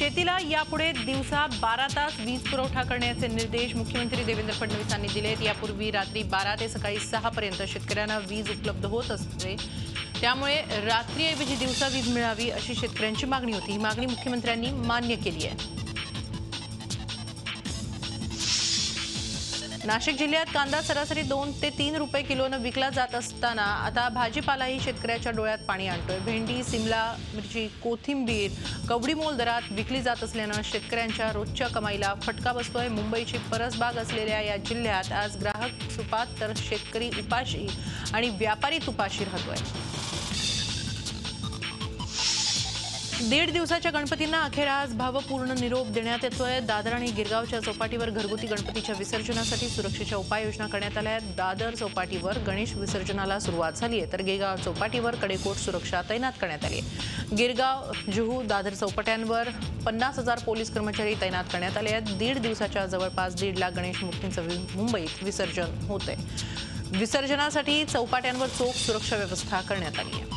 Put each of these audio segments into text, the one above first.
शेतीला यापुढे दिवसा 12 तास वीज पुरवठा करण्याचे निर्देश मुख्यमंत्री देवेंद्र फडणवीसांनी दिलेत। यापूर्वी रात्री 12 ते सकाळी 6 पर्यंत शेतकऱ्यांना वीज उपलब्ध होत असते, त्यामुळे रात्रीऐवजी दिवसा वीज मिळावी अशी शेतकऱ्यांची मागणी होती। ही मागणी मुख्यमंत्र्यांनी मान्य केली आहे। नाशिक जिल्ह्यात कांदा सरासरी 2 ते 3 रुपये किलोने विकला जात असताना आता भाजीपालाही शेतकऱ्याच्या डोळ्यात पाणी आणतोय। भेंडी, सिमला मिरची, कोथिंबीर कवडीमोल दरात विकली जात असल्यानं शेतकऱ्यांच्या रोजच्या कमाईला फटका बसतोय। मुंबईची परसबाग असलेल्या या जिल्ह्यात आज ग्राहक सुपात तर शेतकरी उपाशी आणि व्यापारी तुपाशी राहतोय। 1.5 दिवसाच्या गणपतींना अखेर आज भावपूर्ण निरोप देण्यात येतोय। दादर आणि गिरगावच्या चौपाटीवर घरगुती गणपतीच्या विसर्जनासाठी सुरक्षेच्या उपाययोजना करण्यात आल्या आहेत। दादर चौपाटीवर गणेश विसर्जनाला सुरुवात झाली आहे, तर गिरगाव चौपाटीवर कडेकोट सुरक्षा तैनात करण्यात आली आहे। गिरगाव, जुहू, दादर चौपाट्यांवर 50,000 पोलीस कर्मचारी तैनात करण्यात आले आहेत। 1.5 दिवसाच्या जवळपास 1.5 लाख गणेश मूर्तींचं मुंबईत विसर्जन होतंय। विसर्जनासाठी चौपाट्यांवर चोख सुरक्षा व्यवस्था करण्यात आली आहे।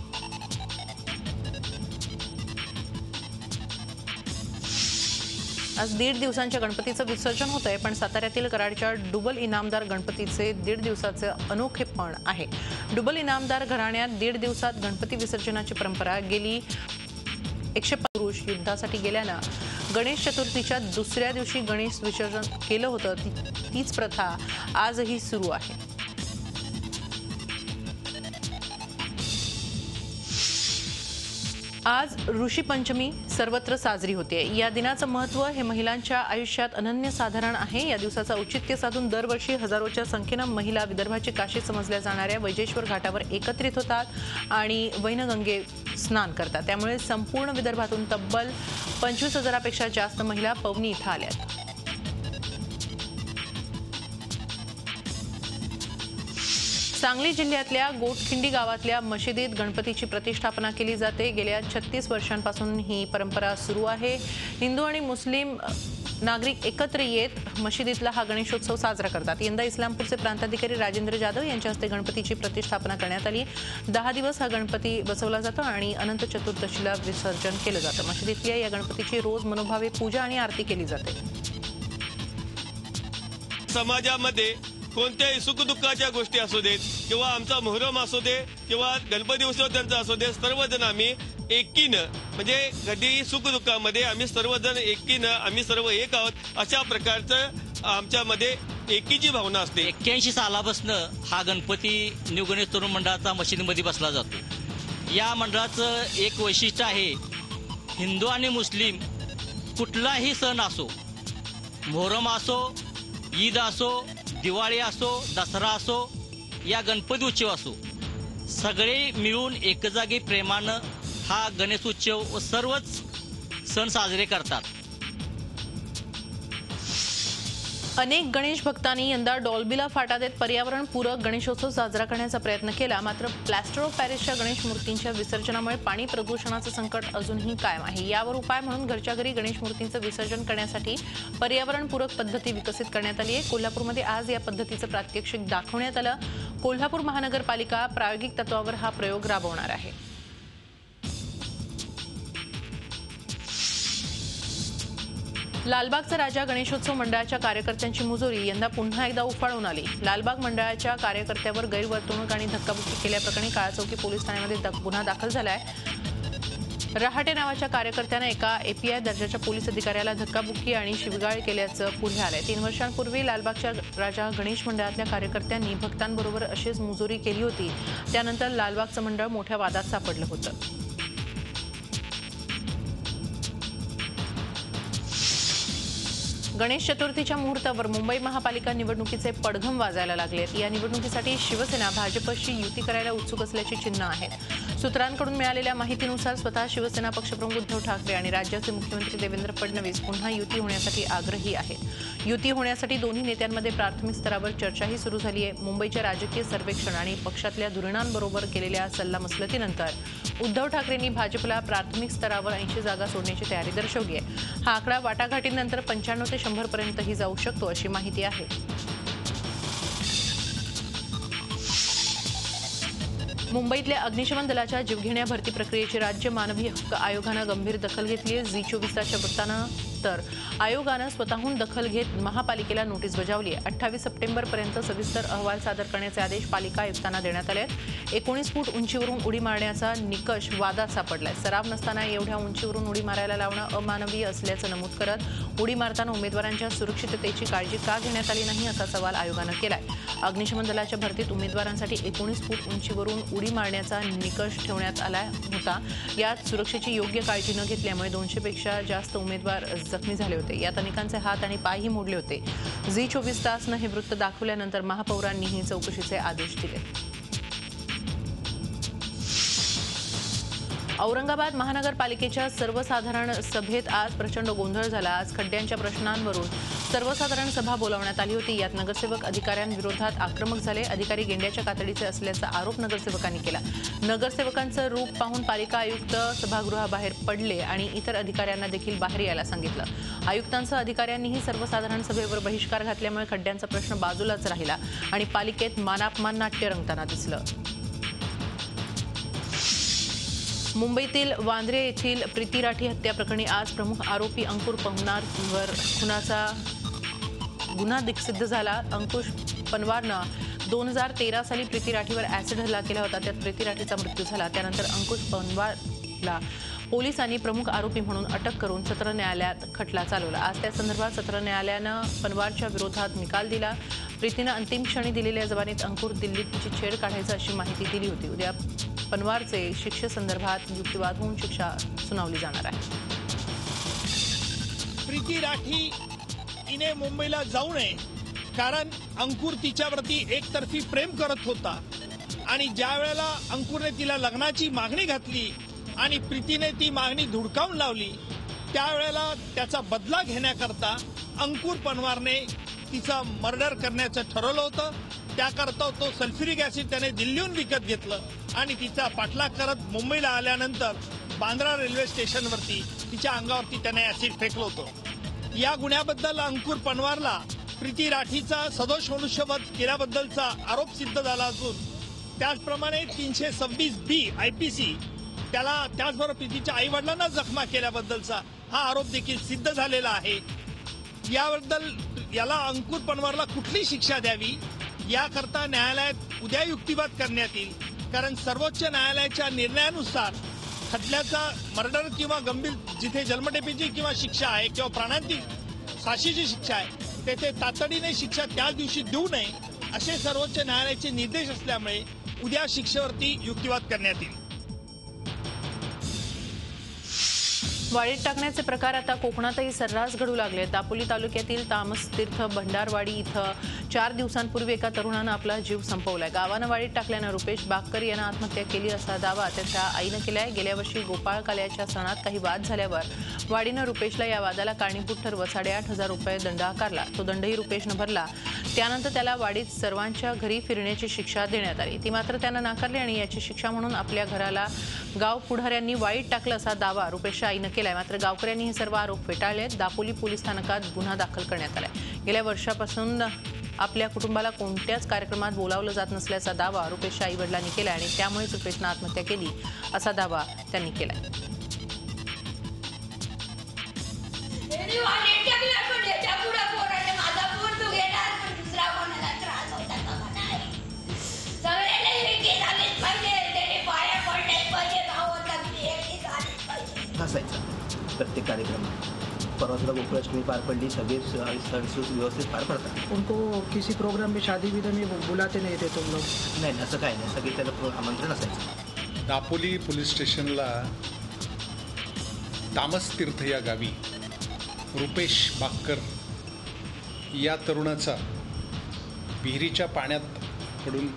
आज 1.5 दिवसांच्या गणपतीचं विसर्जन होत आहे, पण साताऱ्यातील कराडच्या डुबल इनामदार गणपतीचे 1.5 दिवसाचे अनोखेपण आहे। डुबल इनामदार घराण्यात 1.5 दिवसात गणपती विसर्जनाची परंपरा गेली 105 पुरुष युद्धासाठी गेल्यानं गणेश चतुर्थीच्या दुसऱ्या दिवशी गणेश विसर्जन केलं होतं, तीच प्रथा आजही सुरू आहे। आज ऋषी पंचमी सर्वत्र साजरी होते। या दिनाचं महत्त्व हे महिलांच्या आयुष्यात अनन्यसाधारण आहे। या दिवसाचं औचित्य साधून दरवर्षी हजारोच्या संख्येनं महिला विदर्भाची काशी समजल्या जाणाऱ्या वैजेश्वर घाटावर एकत्रित होतात आणि वैनगंगे स्नान करतात। त्यामुळे संपूर्ण विदर्भातून तब्बल 25,000पेक्षा जास्त महिला पवनी इथं आल्यात। सांगली जिल्ह्यातल्या गोटखिंडी गावातल्या मशिदीत गणपतीची प्रतिष्ठापना केली जाते। गेल्या 36 वर्षांपासून ही परंपरा सुरू आहे। हिंदू आणि मुस्लिम नागरिक एकत्र येत मशिदीतला हा गणेशोत्सव साजरा करतात। यंदा इस्लामपूरचे प्रांताधिकारी राजेंद्र जाधव यांच्या हस्ते गणपतीची प्रतिष्ठापना करण्यात आली। 10 दिवस हा गणपती बसवला जातो आणि अनंत चतुर्दशीला विसर्जन केलं जातं। मशिदीतल्या या गणपतीची रोज मनोभावे पूजा आणि आरती केली जाते। समाजामध्ये कोणत्याही सुखदुःखाच्या गोष्टी असू देत किंवा आमचा मोहरम असू दे किंवा गणपती उत्सव त्यांचा असू दे, सर्वजण आम्ही एकीनं म्हणजे कधीही सुखदुःखामध्ये आम्ही सर्वजण एकीनं आम्ही सर्व एक आहोत अशा प्रकारचं आमच्यामध्ये एकीची भावना असते। 81 सालापासून हा गणपती न्यू गणेश तरुण मंडळाचा मशिदीमध्ये बसला जातो। या मंडळाचं एक वैशिष्ट्य आहे, हिंदू आणि मुस्लिम कुठलाही सण असो, मोहरम असो, ईद असो, दिवाळी असो, दसरा असो या गणपती उत्सव असो, सगळे मिळून एक जागी प्रेमानं हा गणेश उत्सव व सर्वच सण साजरे करतात। अनेक गणेश भक्तांनी यंदा डॉल्बीला फाटा देत पर्यावरणपूरक गणेशोत्सव साजरा करण्याचा प्रयत्न केला। मात्र प्लॅस्टर ऑफ पॅरिसच्या गणेश मूर्तींच्या विसर्जनामुळे पाणी प्रदूषणाचं संकट अजूनही कायम आहे। यावर उपाय म्हणून घरच्या घरी गणेश मूर्तींचं विसर्जन करण्यासाठी पर्यावरणपूरक पद्धती विकसित करण्यात आली आहे। कोल्हापूरमध्ये आज या पद्धतीचं प्रात्यक्षिक दाखवण्यात आलं। कोल्हापूर महानगरपालिका प्रायोगिक तत्वावर हा प्रयोग राबवणार आहे। लालबागचा राजा गणेशोत्सव मंडळाच्या कार्यकर्त्यांची मुजोरी यंदा पुन्हा एकदा उफाळून आली। लालबाग मंडळाच्या कार्यकर्त्यावर गैरवर्तणूक आणि धक्काबुक्की केल्याप्रकरणी काळाचौकी पोलीस ठाण्यामध्ये गुन्हा दाखल झालाय। रहाटे नावाच्या कार्यकर्त्यानं एका API दर्जाच्या पोलीस अधिकाऱ्याला धक्काबुक्की आणि शिवीगाळ केल्याचं पुढे आलंय। 3 वर्षांपूर्वी लालबागच्या राजा गणेश मंडळातल्या कार्यकर्त्यांनी भक्तांबरोबर अशीच मुजोरी केली होती। त्यानंतर लालबागचं मंडळ मोठ्या वादात सापडलं होतं। गणेश चतुर्थीच्या मुहूर्तावर मुंबई महापालिका निवडणुकीचे पडघम वाजायला लागलेत। या निवडणुकीसाठी शिवसेना भाजपशी युती करायला उत्सुक असल्याची चिन्ह आहेत। सूत्रांकडून मिळालेल्या माहितीनुसार स्वतः शिवसेना पक्षप्रमुख उद्धव ठाकरे आणि राज्याचे मुख्यमंत्री देवेंद्र फडणवीस पुन्हा युती होण्यासाठी आग्रही आहेत। युती होण्यासाठी दोन्ही नेत्यांमध्ये प्राथमिक स्तरावर चर्चाही सुरू झाली आहे। मुंबईच्या राजकीय सर्वेक्षण आणि पक्षातल्या धुरीणांबरोबर केलेल्या सल्लामसलतीनंतर उद्धव ठाकरेंनी भाजपला प्राथमिक स्तरावर 80 जागा सोडण्याची तयारी दर्शवली आहे। हा आकडा वाटाघाटीनंतर 95 ते 100 पर्यंतही जाऊ शकतो अशी माहिती आहे। मुंबईतल्या अग्निशमन दलाच्या जीवघेण्या भरती प्रक्रियेची राज्य मानवी हक्क आयोगानं गंभीर दखल घेतली आहे. झी24च्या वृत्तानं तर आयोगानं स्वतःहून दखल घेत महापालिकेला नोटीस बजावली आहे. 28 सप्टेंबरपर्यंत सविस्तर अहवाल सादर करण्याचे आदेश पालिका आयुक्तांना देण्यात आले आहेत. 19 फूट उंचीवरून उडी मारण्याचा निकष वादात सापडलाय. सराव नसताना एवढ्या उंचीवरून उडी मारायला लावणं अमानवीय असल्याचं नमूद करत उडी मारताना उमेदवारांच्या सुरक्षिततेची काळजी का घेण्यात आली नाही असा सवाल आयोगानं केलाय. अग्निशमन दलाच्या भरतीत उमेदवारांसाठी 19 फूट उंचीवरून उडी मारण्याचा निकष ठेवण्यात आला होता. यात सुरक्षेची योग्य काळजी न घेतल्यामुळे 200 पेक्षा जास्त उमेदवार जखमी झाले होते. यात अनेकांचे हात आणि पायही मोडले होते. झी24 तासनं हे वृत्त दाखवल्यानंतर महापौरांनीही चौकशीचे आदेश दिले. औरंगाबाद महानगरपालिकेच्या सर्वसाधारण सभेत आज प्रचंड गोंधळ झाला. आज खड्ड्यांच्या प्रश्नांवरून सर्वसाधारण सभा बोलावण्यात आली होती. यात नगरसेवक अधिकाऱ्यांविरोधात आक्रमक झाले. अधिकारी गेंड्याच्या कातडीचे असल्याचा आरोप नगरसेवकांनी केला. नगरसेवकांचं रूप पाहून पालिका आयुक्त सभागृहाबाहेर पडले आणि इतर अधिकाऱ्यांना देखील बाहेर यायला सांगितलं. आयुक्तांसह अधिकाऱ्यांनीही सर्वसाधारण सभेवर बहिष्कार घातल्यामुळे खड्ड्यांचा प्रश्न बाजूलाच राहिला आणि पालिकेत मानापमान नाट्य रंगताना दिसलं. मुंबईतील वांद्रे येथील प्रीती राठी हत्या प्रकरणी आज प्रमुख आरोपी अंकुर पवनारवर खुनाचा गुन्हा सिद्ध झाला. अंकुश पनवारनं 2013 साली प्रीती राठीवर ॲसिड हल्ला केला होता. त्यात प्रीती राठीचा मृत्यू झाला. त्यानंतर अंकुश पनवारला पोलिसांनी प्रमुख आरोपी म्हणून अटक करून सत्र न्यायालयात खटला चालवला. आज त्या संदर्भात सत्र न्यायालयानं पनवारच्या विरोधात निकाल दिला. प्रीतीनं अंतिम क्षणी दिलेल्या जबानीत अंकुर दिल्लीत तिची छेड काढायचं अशी माहिती दिली होती. उद्या पनवारचे शिक्षेसंदर्भात युक्तिवाद होऊन शिक्षा सुनावली जाणार आहे. प्रीती राठी हिने मुंबईला जाऊ नये कारण अंकुर तिच्यावरती एकतर्फी प्रेम करत होता आणि ज्या वेळेला अंकुरने तिला लग्नाची मागणी घातली आणि प्रीतीने ती मागणी धुडकावून लावली त्यावेळेला त्याचा बदला घेण्याकरता अंकुर पनवारने तिचा मर्डर करण्याचं ठरवलं होतं. त्याकरता तो सल्फ्युरिक ऍसिड त्याने दिल्लीहून विकत घेतलं आणि तिचा पाठलाग करत मुंबईला आल्यानंतर बांद्रा रेल्वे स्टेशनवरती तिच्या अंगावरती त्याने ऍसिड फेकलं होतं. या गुन्ह्याबद्दल अंकुर पनवारला प्रीती राठीचा सदोष मनुष्यवध केल्याबद्दलचा आरोप सिद्ध झाला असून त्याचप्रमाणे 326B IPC त्याला त्याचबरोबर प्रीतीच्या आई वडिलांना जखमा केल्याबद्दलचा हा आरोप देखील सिद्ध झालेला आहे. याबद्दल याला अंकुर पनवारला कुठली शिक्षा द्यावी याकरता न्यायालयात उद्या युक्तिवाद करण्यात येईल. कारण सर्वोच्च न्यायालयाच्या निर्णयानुसार खटल्याचा मर्डर किंवा गंभीर जिथे जन्मठेपेची किंवा शिक्षा आहे किंवा प्राणांतिक फाशीची शिक्षा आहे तेथे तातडीने शिक्षा त्याच दिवशी देऊ नये असे सर्वोच्च न्यायालयाचे निर्देश असल्यामुळे उद्या शिक्षेवरती युक्तिवाद करण्यात येईल. वाळीत टाकण्याचे प्रकार आता कोकणातही सर्रास घडू लागले. दापोली तालुक्यातील तामसतीर्थ भंडारवाडी इथं 4 दिवसांपूर्वी एका तरुणानं आपला जीव संपवलाय. गावानं वाळीत टाकल्यानं रुपेश बाक्कर यानं आत्महत्या केली असा दावा त्याच्या आईनं केलाय. गेल्या वर्षी गोपाळकाल्याच्या सणात काही वाद झाल्यावर वाडीनं रुपेशला या वादाला कारणीभूत ठरवत 8,500 रुपये दंड आकारला. तो दंडही रुपेशनं भरला. त्यानंतर त्याला वाडीत सर्वांच्या घरी फिरण्याची शिक्षा देण्यात आली. ती मात्र त्यानं नाकारली आणि याची शिक्षा म्हणून आपल्या घराला गाव पुढाऱ्यांनी वाळीत टाकलं असा दावा रुपेशच्या आईनं केलाय. मात्र गावकऱ्यांनी हे सर्व आरोप फेटाळले. दापोली पोलीस स्थानकात गुन्हा दाखल करण्यात आलाय. गेल्या वर्षापासून आपल्या कुटुंबाला कोणत्याच कार्यक्रमात बोलावलं जात नसल्याचा दावा रुपेशच्या आई वडिलांनी केलाय आणि त्यामुळेच रुपेशनं आत्महत्या केली असा दावा त्यांनी केलाय. असायचा प्रत्येक कार्यक्रमात. परवा सुद्धा गोकुळाष्टमी पार पडली. सगळे सण व्यवस्थित पार पडतात. उनको किसी प्रोग्राम में शादी विदा में बुलाते नहीं थे तुम लोग? नाही असं काही नाही. सगळे त्याला आमंत्रण असायचं. दापोली पोलीस स्टेशनला तामसतीर्थ या गावी रुपेश बाक्कर या तरुणाचा विहिरीच्या पाण्यात पडून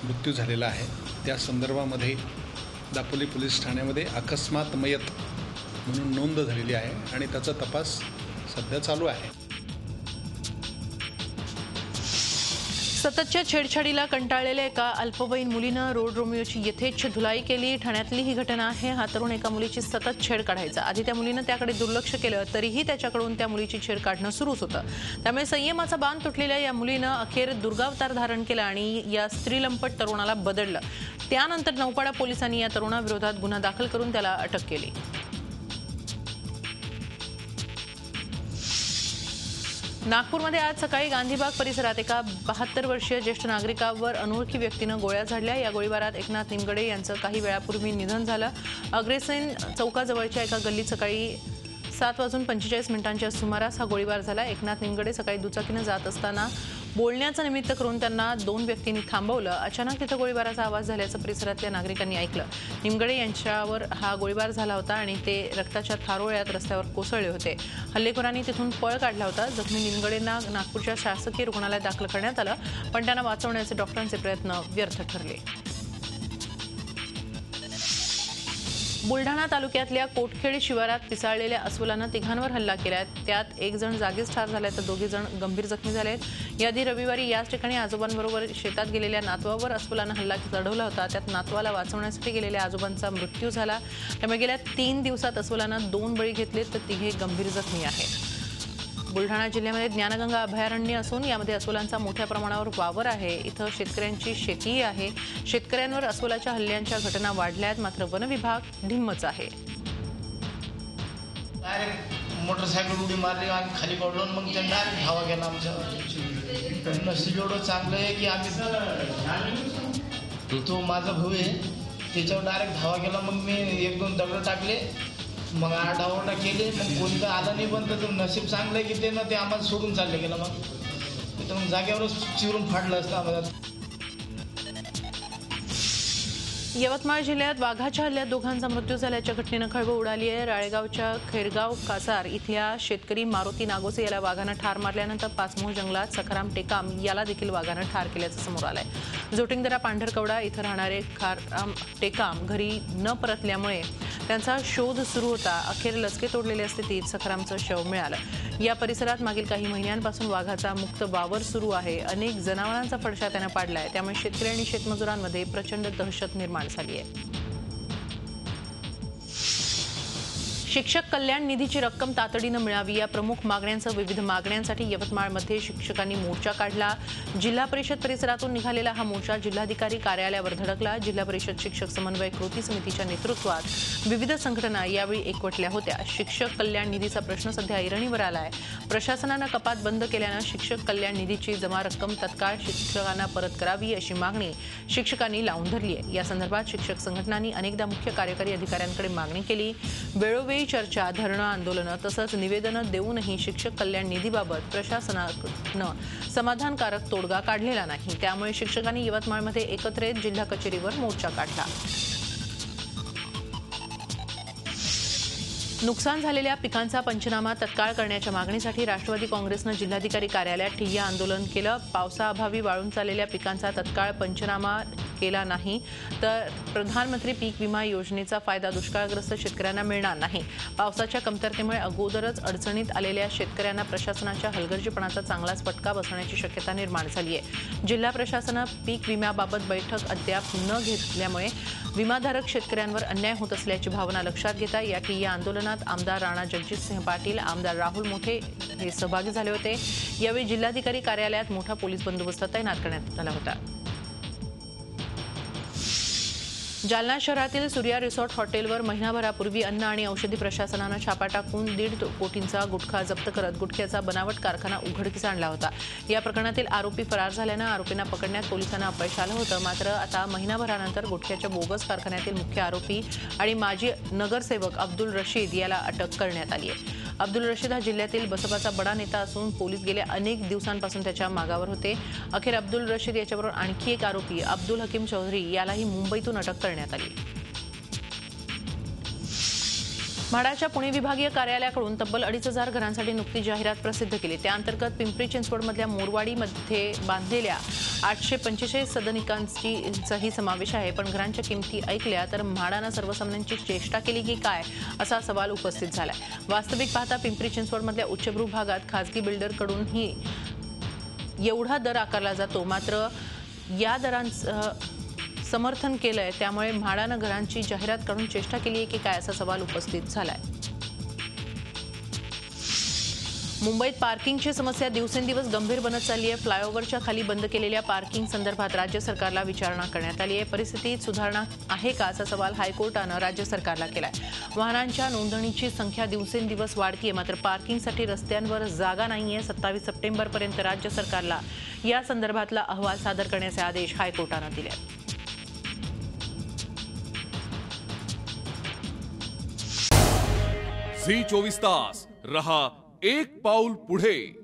मृत्यू झालेला आहे. त्या संदर्भामध्ये दापोली पोलीस ठाण्यामध्ये अकस्मात मयत म्हणून नोंद झालेली आहे आणि त्याचा तपास सध्या चालू आहे. सततच्या छेडछाडीला कंटाळलेल्या एका अल्पवयीन मुलीनं रोड रोमिओची यथेच्छ धुलाई केली. ठाण्यातली ही घटना आहे. हा तरुण एका मुलीची सतत छेड काढायचा. आधी त्या मुलीनं त्याकडे दुर्लक्ष केलं तरीही त्याच्याकडून त्या मुलीची छेड काढणं सुरूच होतं. त्यामुळे संयमाचा बांध तुटलेल्या या मुलीनं अखेर दुर्गावतार धारण केला आणि या स्त्रीलंपट तरुणाला बदडलं. त्यानंतर नौपाडा पोलिसांनी या तरुणाविरोधात गुन्हा दाखल करून त्याला अटक केली. नागपूरमध्ये आज सकाळी गांधीबाग परिसरात एका 72 वर्षीय ज्येष्ठ नागरिकावर अनोळखी व्यक्तीनं गोळ्या झाडल्या. या गोळीबारात एकनाथ निमगडे यांचं काही वेळापूर्वी निधन झालं. अग्रेसेन चौकाजवळच्या एका गल्लीत सकाळी 7:45 सुमारास हा गोळीबार झाला. एकनाथ निमगडे सकाळी दुचाकीनं जात असताना बोलण्याचं निमित्त करून त्यांना 2 व्यक्तींनी थांबवलं. अचानक तिथं गोळीबाराचा आवाज झाल्याचं परिसरातल्या नागरिकांनी ऐकलं. निमगडे यांच्यावर हा गोळीबार झाला होता आणि ते रक्ताच्या थारोळ्यात रस्त्यावर कोसळले होते. हल्लेखोरांनी तिथून पळ काढला होता. जखमी निमगडेंना नागपूरच्या शासकीय रुग्णालयात दाखल करण्यात आलं, पण त्यांना वाचवण्याचे डॉक्टरांचे प्रयत्न व्यर्थ ठरले. बुलढाणा तालुक्यातल्या कोटखेड शिवारात पिसाळलेल्या अस्वलानं तिघांवर हल्ला केलाय. त्यात 1 जण जागीच ठार झालाय तर 2 जण गंभीर जखमी झालेत. याआधी रविवारी याच ठिकाणी आजोबांबरोबर शेतात गेलेल्या नातवावर अस्वलानं हल्ला चढवला होता. त्यात नातवाला वाचवण्यासाठी गेलेल्या आजोबांचा मृत्यू झाला. त्यामुळे गेल्या 3 दिवसात अस्वलानं 2 बळी घेतलेत तर 3 गंभीर जखमी आहेत. बुलढाणा जिल्ह्यामध्ये ज्ञानगंगा अभयारण्य असून यामध्ये अस्वलांचा मोठ्या प्रमाणावर वावर आहे. इथं शेतकऱ्यांची शेतीही आहे. शेतकऱ्यांवर अस्वलाच्या हल्ल्यांच्या घटना वाढल्या आहेत, मात्र वन विभाग ढिम्मच आहे. डायरेक्ट मोटरसायकल उडी मारली आणि खाली पडलो आणि मग त्यांना डायरेक्ट धावा गेला आमच्या. नशीब एवढं चांगलं आहे की आम्ही तो माझा भाऊ आहे त्याच्यावर डायरेक्ट धावा गेला. मग मी 1-2 दगड टाकले, मग आरडाओरडा केले, मग कोणतं आलं नाही. पण तर नशीब चांगलं आहे की ते आम्हाला सोडून चालले गेलं. मग जागेवरच चिरून फाडलं असतं आम्हाला. यवतमाळ जिल्ह्यात वाघाच्या हल्ल्यात 2घांचा मृत्यू झाल्याच्या घटनेनं खळबळ उडाली आहे. राळेगावच्या खैरगाव कासार इथल्या शेतकरी मारुती नागोसे याला वाघानं ठार मारल्यानंतर पाचमोह जंगलात सखाराम टेकाम याला देखील वाघानं ठार केल्याचं समोर आलंय. जोटिंगदरा पांढरकवडा इथं राहणारे खाराम टेकाम घरी न परतल्यामुळे त्यांचा शोध सुरू होता. अखेर लचके तोडलेल्या स्थितीत सखारामचं शव मिळालं. या परिसरात मागील काही महिन्यांपासून वाघाचा मुक्त वावर सुरू आहे. अनेक जनावरांचा फडशा त्यानं पाडलाय. त्यामुळे शेतकरी आणि शेतमजुरांमध्ये प्रचंड दहशत निर्माण झाली आहे. शिक्षक कल्याण निधीची रक्कम तातडीनं मिळावी या प्रमुख मागण्यांसह विविध मागण्यांसाठी यवतमाळमध्ये शिक्षकांनी मोर्चा काढला. जिल्हा परिषद परिसरातून निघालेला हा मोर्चा जिल्हाधिकारी कार्यालयावर धडकला. जिल्हा परिषद शिक्षक समन्वय कृती समितीच्या नेतृत्वात विविध संघटना यावेळी एकवटल्या होत्या. शिक्षक कल्याण निधीचा प्रश्न सध्या ऐरणीवर आलाय. प्रशासनानं कपात बंद केल्यानं शिक्षक कल्याण निधीची जमा रक्कम तत्काळ शिक्षकांना परत करावी अशी मागणी शिक्षकांनी लावून धरली आहे. या संदर्भात शिक्षक संघटनांनी अनेकदा मुख्य कार्यकारी अधिकाऱ्यांकडे मागणी केली. वेळोवेळी चर्चा, धरणं, आंदोलनं तसंच निवेदनं देऊनही शिक्षक कल्याण निधीबाबत प्रशासनानं समाधानकारक तोडगा काढलेला नाही. त्यामुळे शिक्षकांनी यवतमाळमध्ये एकत्र येत जिल्हा कचेरीवर मोर्चा काढला. नुकसान झालेल्या पिकांचा पंचनामा तत्काळ करण्याच्या मागणीसाठी राष्ट्रवादी काँग्रेसनं जिल्हाधिकारी कार्यालयात ठिय्या आंदोलन केलं. पावसाअभावी वाळून चाललेल्या पिकांचा तत्काळ पंचनामा केला नाही तर प्रधानमंत्री पीक विमा योजनेचा फायदा दुष्काळग्रस्त शेतकऱ्यांना मिळणार नाही. पावसाच्या कमतरतेमुळे अगोदरच अडचणीत आलेल्या शेतकऱ्यांना प्रशासनाच्या हलगर्जीपणाचा चांगलाच फटका बसण्याची शक्यता निर्माण झाली आहे. जिल्हा प्रशासनानं पीक विम्याबाबत बैठक अद्याप न घेतल्यामुळे विमाधारक शेतकऱ्यांवर अन्याय होत असल्याची भावना लक्षात घेता या ठिय्या आंदोलनात आमदार राणा जगजितसिंह पाटील, आमदार राहुल मोठे हे सहभागी झाले होते. यावेळी जिल्हाधिकारी कार्यालयात मोठा पोलीस बंदोबस्त तैनात करण्यात आला होता. जालना शहरातील सूर्या रिसॉर्ट हॉटेलवर महिनाभरापूर्वी अन्न आणि औषधी प्रशासनानं छापा टाकून 1.5 कोटींचा गुटखा जप्त करत गुटख्याचा बनावट कारखाना उघडकीस आणला होता. या प्रकरणातील आरोपी फरार झाल्यानं आरोपींना पकडण्यात पोलिसांना अपयश आलं होतं. मात्र आता महिनाभरानंतर गुटख्याच्या बोगस कारखान्यातील मुख्य आरोपी आणि माजी नगरसेवक अब्दुल रशीद याला अटक करण्यात आली आहे. अब्दुल रशीद हा जिल्ह्यातील बसपाचा बडा नेता असून पोलीस गेल्या अनेक दिवसांपासून त्याच्या मागावर होते. अखेर अब्दुल रशीद याच्याबरोबर आणखी एक आरोपी अब्दुल हकीम चौधरी यालाही मुंबईतून अटक करण्यात आली. म्हाडाच्या पुणे विभागीय कार्यालयाकडून तब्बल 2,500 घरांसाठी नुकतीच जाहिरात प्रसिद्ध केली. त्याअंतर्गत पिंपरी चिंचवडमधल्या मोरवाडीमध्ये बांधलेल्या 845 सदनिकांचाही समावेश आहे. पण घरांच्या किमती ऐकल्या तर म्हाडानं सर्वसामान्यांची चेष्टा केली की काय असा सवाल उपस्थित झालाय. वास्तविक पाहता पिंपरी चिंचवडमधल्या उच्चभ्रू भागात खासगी बिल्डरकडूनही एवढा दर आकारला जातो, मात्र या दरांचं समर्थन केलंय त्यामुळे म्हाडानं घरांची जाहिरात काढून चेष्टा केली आहे की काय, असा सवाल उपस्थित झालाय. मुंबईत पार्किंगची समस्या दिवसेंदिवस गंभीर बनत चालली आहे. फ्लायओव्हरच्या खाली बंद केलेल्या पार्किंग संदर्भात राज्य सरकारला विचारणा करण्यात आली आहे. परिस्थितीत सुधारणा आहे का, असा सवाल हायकोर्टानं राज्य सरकारला केलाय. वाहनांच्या नोंदणीची संख्या दिवसेंदिवस वाढतीये, मात्र पार्किंगसाठी रस्त्यांवर जागा नाहीये. 27 सप्टेंबरपर्यंत राज्य सरकारला या संदर्भातला अहवाल सादर करण्याचे आदेश हायकोर्टानं दिले आहेत. झी 24 तास रहा एक पाऊल पुढे.